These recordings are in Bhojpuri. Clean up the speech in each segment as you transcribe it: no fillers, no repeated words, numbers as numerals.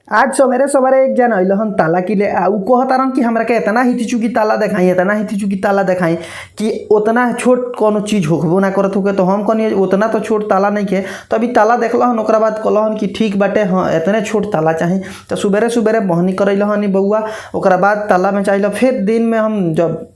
आज सवेरे सवेरे एक जन अइलहन ताला किले आ उ कहतारन कि हमरा के इतना हिती चुकी ताला देखाई, इतना हिती चुकी ताला देखाई कि उतना छोट कोनो चीज़ होखबो ना करत होके। तो हम कहनी उतना तो छोट ताला नहीं के, तो अभी ताला देखलहन ओकरा बाद कहलहन कि ठीक बाटे, हाँ इतने छोट ताला चाही। तो सुबेरे सुबेरे बहनी करैलहन बउआ, ओकरा बाद ताला में चाहिए। फिर दिन में हम जब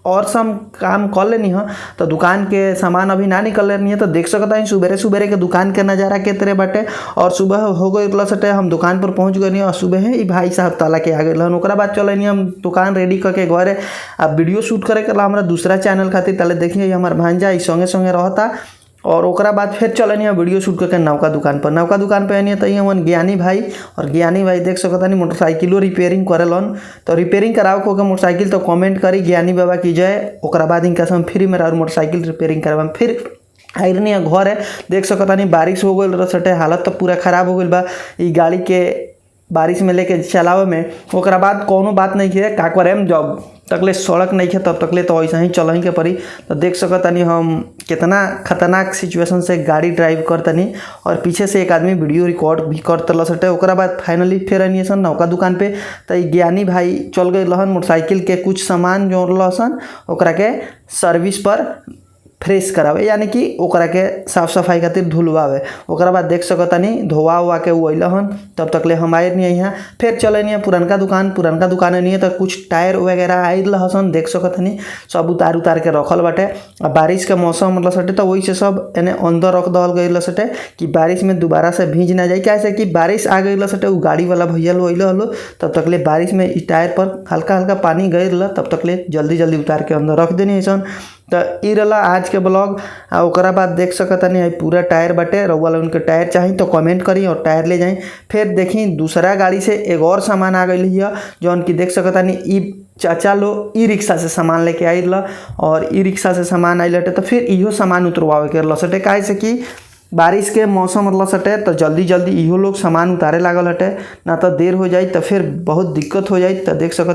और सम काम कर लेनी है तो दुकान के सामान अभी ना निकल लेनी है, तो देख सकता है सुबेरे सुबेरे के दुकान के नज़ारा के तरह बाटे। और सुबह हो गई सटे हम दुकान पर पहुंच गए और सुबह ही भाई साहब ताला के आ गए। ओकरा बाद चलनी हम दुकान रेडी करके घरे अब वीडियो शूट करे के हमारा दूसरा चैनल खातिर ताले देखिए हमार भांजा संगे संगे रहता। और ओकरा बाद फिर चलनी है वीडियो शूट करके नौका दुकान पर। नौका दुकान पे आनी है तो ये हमारे ज्ञानी भाई, और ज्ञानी भाई देख सकता नहीं मोटरसाइकिलो रिपेयरिंग करेलन। तो रिपेयरिंग कराओ को मोटरसाइकिल तो कमेंट करी ज्ञानी बाबा की जय। ओकरा बाद इनका हम फ्री में मोटरसाइकिल रिपेयरिंग करवा फिर आई रही है घर है। देख सकता नहीं बारिश हो गई सटे, हालत तो पूरा खराब हो गई बा ई गाड़ी के बारिश में लेके चलावे में। ओकरा बाद कोनो बात नहीं है का करेम, जब तकले सड़क नहीं है तब तकले तो ऐसा ही चल ही के पड़ी। तो देख सकतानी हम कितना खतरनाक सिचुएशन से गाड़ी ड्राइव करतनी और पीछे से एक आदमी वीडियो रिकॉर्ड भी करते सटे। ओकरा बाद फाइनली फिर आनी सन नौका दुकान पे। तो ज्ञानी भाई चल गए लहन मोटरसाइकिल के कुछ सामान जो लहसन ओकरा के सर्विस पर फ्रेश करावे, यानी कि ओकरा के साफ सफाई खातिर धुलवावे। ओकरा बाद देख सकतानी धोवा हुआ के वो अइलहन, तब तक ले हम आए नहीं यहाँ। फिर चले नहीं पुरनका दुकान नहीं है तो कुछ टायर वगैरह आयल हसन देख सकतानी सब उतार के रखल बाटे। अब बारिश के मौसम मतलब सटे तो वही से सब एने अंदर रख दल गई सटे कि बारिश में दोबारा से भीज ना जाए। कैसे कि बारिश आ गई सटे वो गाड़ी वाला भैया लो हलो, तब तक ले बारिश में इस टायर पर हल्का हल्का पानी गई, तब तक ले जल्दी उतार के अंदर रख देनी सन। तो ई रहा आज के ब्लॉग। आ ओकरा बाद देख सकतानी है पूरा टायर बटे, रउआ लोगन के टायर चाहिए तो कमेंट करी और टायर ले जाई। फिर देखी दूसरा गाड़ी से एक और सामान आ गई है जौन की देख सकतानी ई चाचा लो ई रिक्शा से सामान लेके आई रहा, और ई रिक्शा से सामान आई लटे तो फिर इहो सामान उतरवावे के सटे। काहे से कि बारिश के मौसम मतलब सटे तो जल्दी इहो लोग सामान उतारे लागल हटे, ना तो देर हो जाए तो फिर बहुत दिक्कत हो जाए। तो देख सकते